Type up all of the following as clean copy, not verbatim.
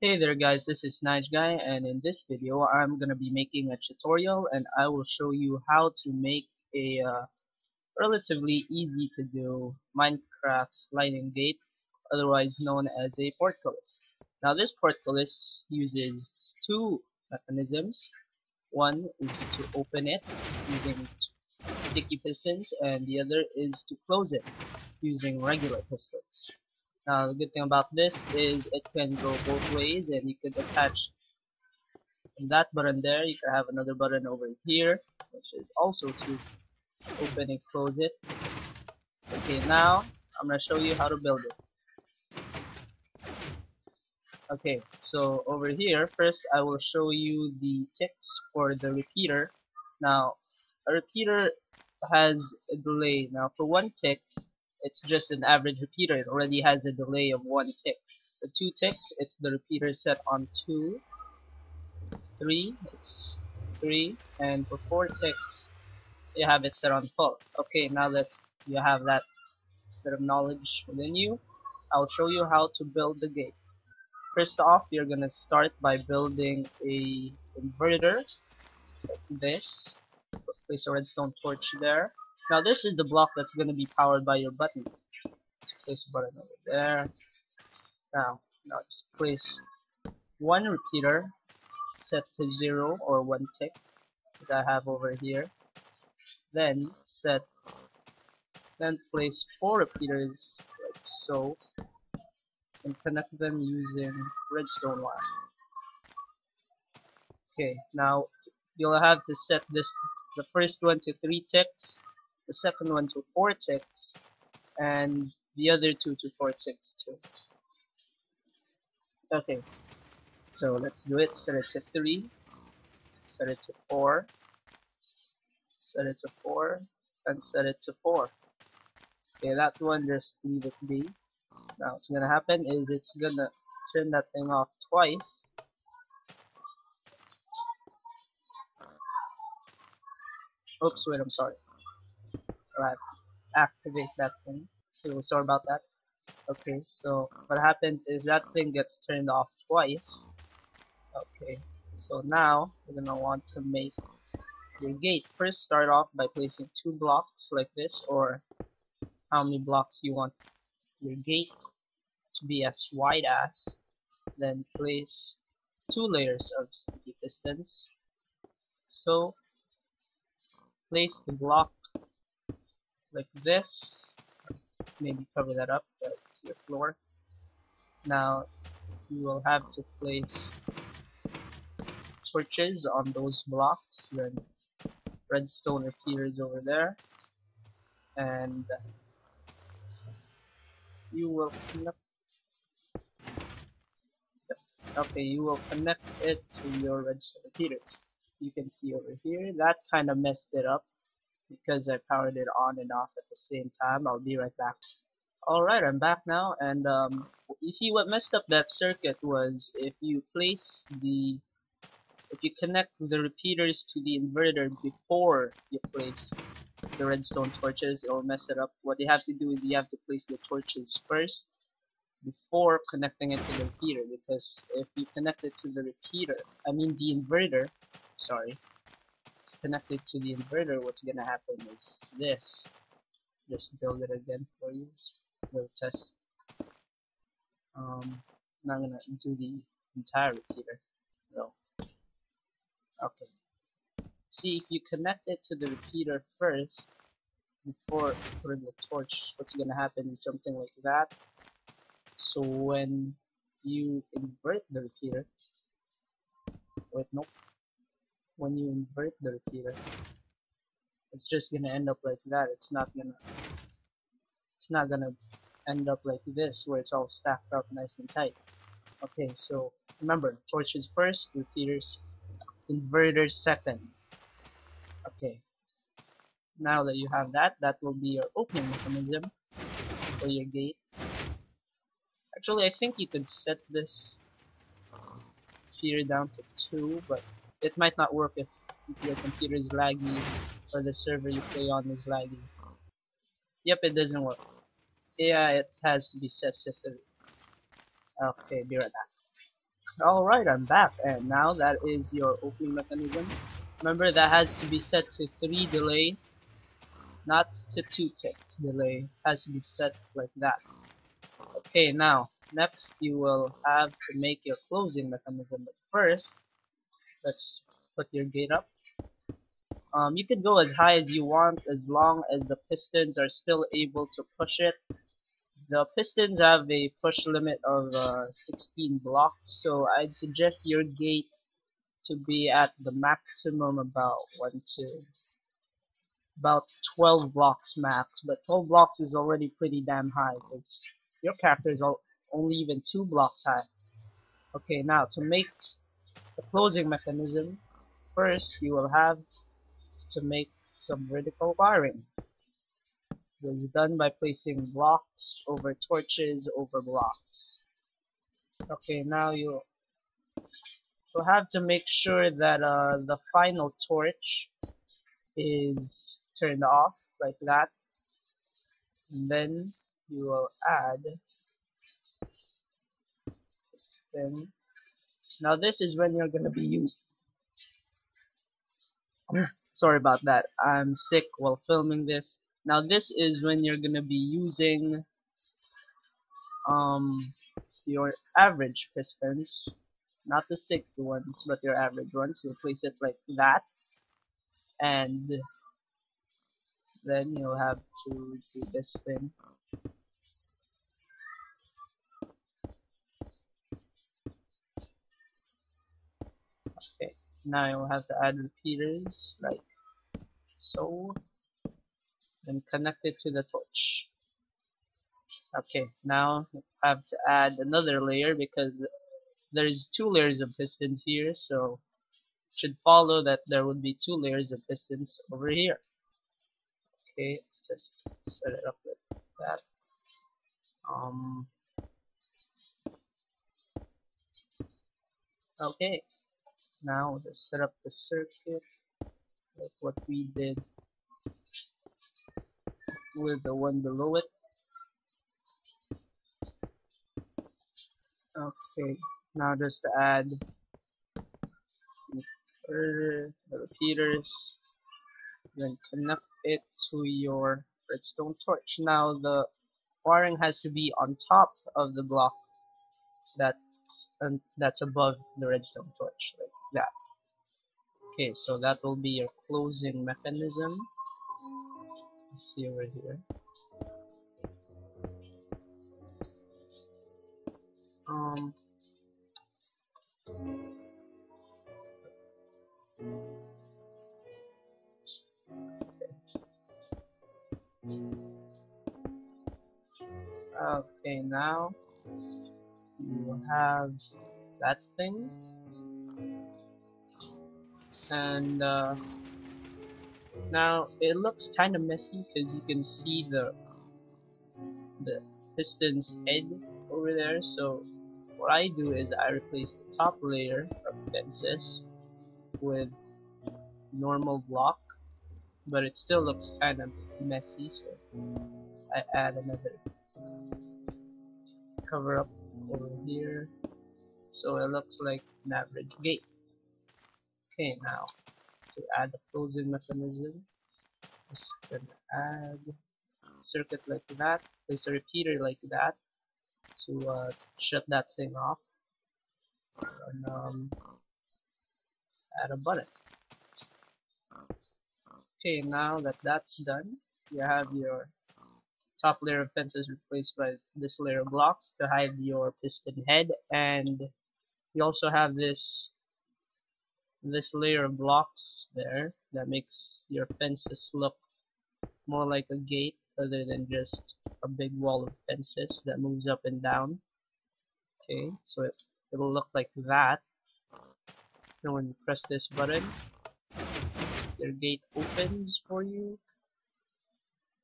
Hey there guys, this is NigeGuy, and in this video I'm gonna be making a tutorial and I will show you how to make a relatively easy to do Minecraft sliding gate, otherwise known as a portcullis. Now this portcullis uses two mechanisms. One is to open it using sticky pistons and the other is to close it using regular pistons. Now the good thing about this is it can go both ways and you could attach that button there. You can have another button over here which is also to open and close it. Okay, now I'm going to show you how to build it. Okay, so over here first I will show you the ticks for the repeater. Now a repeater has a delay. Now for one tick it's just an average repeater. It already has a delay of one tick. For two ticks, it's the repeater set on 2, 3, it's 3, and for 4 ticks, you have it set on full. Okay, now that you have that bit of knowledge within you, I'll show you how to build the gate. First off, you're gonna start by building a inverter like this. Place a redstone torch there. Now this is the block that's gonna be powered by your button. So place a button over there. Now just place one repeater set to 0 or 1 tick that I have over here. Then place 4 repeaters like so and connect them using redstone wire. Okay, now you'll have to set the first one to 3 ticks, the second one to 4 ticks, and the other two to 4 ticks too. Okay, so let's do it. Set it to 3, set it to 4, set it to 4, and set it to 4. Okay, that one just leave it be. Now what's gonna happen is it's gonna turn that thing off twice. Oops, wait, I'm sorry. I'll have to activate that thing. Okay, sorry about that. Okay, so what happens is that thing gets turned off twice. Okay, so now we're gonna want to make your gate. First start off by placing 2 blocks like this, or how many blocks you want your gate to be as wide as. Then place 2 layers of sticky pistons. So place the block like this. Maybe cover that up, that's your floor. Now you will have to place torches on those blocks, then redstone repeaters over there, and you will connect. Okay, you will connect it to your redstone repeaters. You can see over here that kind of messed it up because I powered it on and off at the same time. I'll be right back. Alright, I'm back now, and you see what messed up that circuit was if you connect the repeaters to the inverter before you place the redstone torches, it'll mess it up. What you have to do is you have to place the torches first before connecting it to the repeater, because if you connect it to the inverter, sorry, connect it to the inverter, what's gonna happen is this. Just build it again for you. We'll test. I'm not gonna do the entire repeater. No. Okay. See, if you connect it to the repeater first before putting the torch, what's gonna happen is something like that. So when you invert the repeater, wait, nope. When you invert the repeater, it's just gonna end up like that. It's not gonna end up like this where it's all stacked up nice and tight. Okay, so remember, torches first, repeaters, inverters second. Okay, now that you have that, that will be your opening mechanism for your gate. Actually, I think you could set this repeater down to 2, but it might not work if your computer is laggy or the server you play on is laggy. Yep, it doesn't work. Yeah, it has to be set to 3. Okay, be right back. Alright, I'm back, and now that is your opening mechanism. Remember, that has to be set to 3 delay, not to 2 ticks delay. It has to be set like that. Okay, now, next you will have to make your closing mechanism. But first, let's put your gate up. You can go as high as you want as long as the pistons are still able to push it. The pistons have a push limit of 16 blocks, so I'd suggest your gate to be at the maximum about 12 blocks max. But 12 blocks is already pretty damn high because your character is only even 2 blocks high. Okay, now to make the closing mechanism, first you will have to make some vertical wiring. This is done by placing blocks over torches over blocks. Okay, now you'll have to make sure that the final torch is turned off like that, and then you will add this thing. Now this is when you're gonna be using. Sorry about that. I'm sick while filming this. Now this is when you're gonna be using your average pistons, not the stick ones, but your average ones. You place it like that, and then you'll have to do this thing. Okay, now you'll have to add repeaters like so, and connect it to the torch. Okay, now you have to add another layer because there is 2 layers of pistons here, so it should follow that there would be 2 layers of pistons over here. Okay, let's just set it up like that. Okay, now we'll just set up the circuit like what we did with the one below it. Okay, now just to add the repeaters, then connect it to your redstone torch. Now the wiring has to be on top of the block that's above the redstone torch, like that. Okay, so that will be your closing mechanism. Let's see over here. Um, okay, now you have that thing, and now it looks kind of messy because you can see the piston's head over there. So what I do is I replace the top layer of fences with normal block, but it still looks kind of messy, so I add another cover up over here so it looks like an average gate. Okay, now to add the closing mechanism, just gonna add a circuit like that, place a repeater like that to shut that thing off, and add a button. Okay, now that that's done, you have your top layer of fences replaced by this layer of blocks to hide your piston head, and you also have this layer of blocks there that makes your fences look more like a gate other than just a big wall of fences that moves up and down. Okay, so it'll look like that. And when you press this button, your gate opens for you,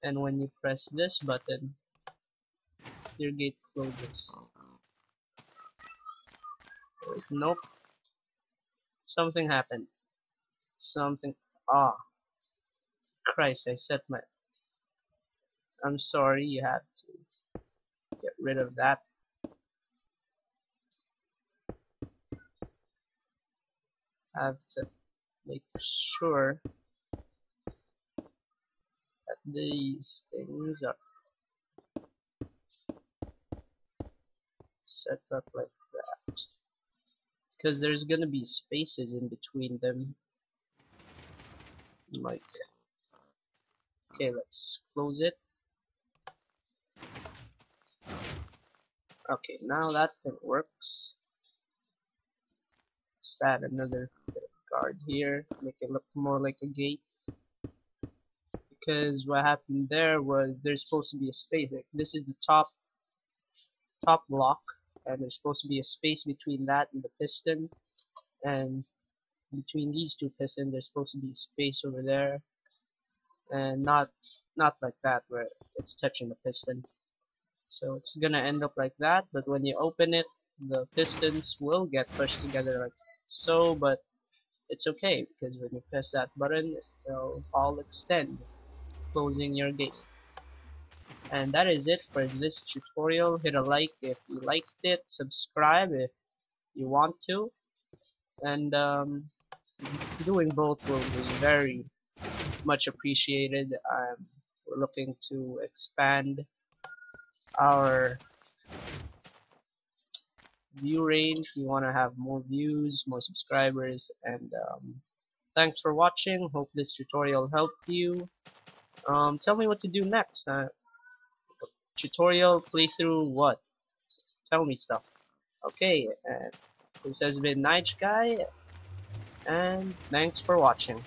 and when you press this button, your gate closes. Wait, nope. Something happened. Ah, Christ, I set my... I'm sorry, you have to get rid of that. have to make sure that these things are set up like that, because there's gonna be spaces in between them. Like, okay, let's close it. Okay, now that thing works. Let's add another bit of guard here, make it look more like a gate. Because what happened there was there's supposed to be a space. Like, this is the top block, and there's supposed to be a space between that and the piston, and between these two pistons there's supposed to be a space over there, and not like that where it's touching the piston. So it's gonna end up like that, but when you open it, the pistons will get pushed together like so, but it's okay because when you press that button, they'll all extend, closing your gate. And that is it for this tutorial. Hit a like if you liked it, subscribe if you want to, and doing both will be very much appreciated. We're looking to expand our view range. We want to have more views, more subscribers, and thanks for watching. Hope this tutorial helped you. Tell me what to do next. Tutorial, playthrough, what? Tell me stuff. Okay, and this has been NigeGuy, and thanks for watching.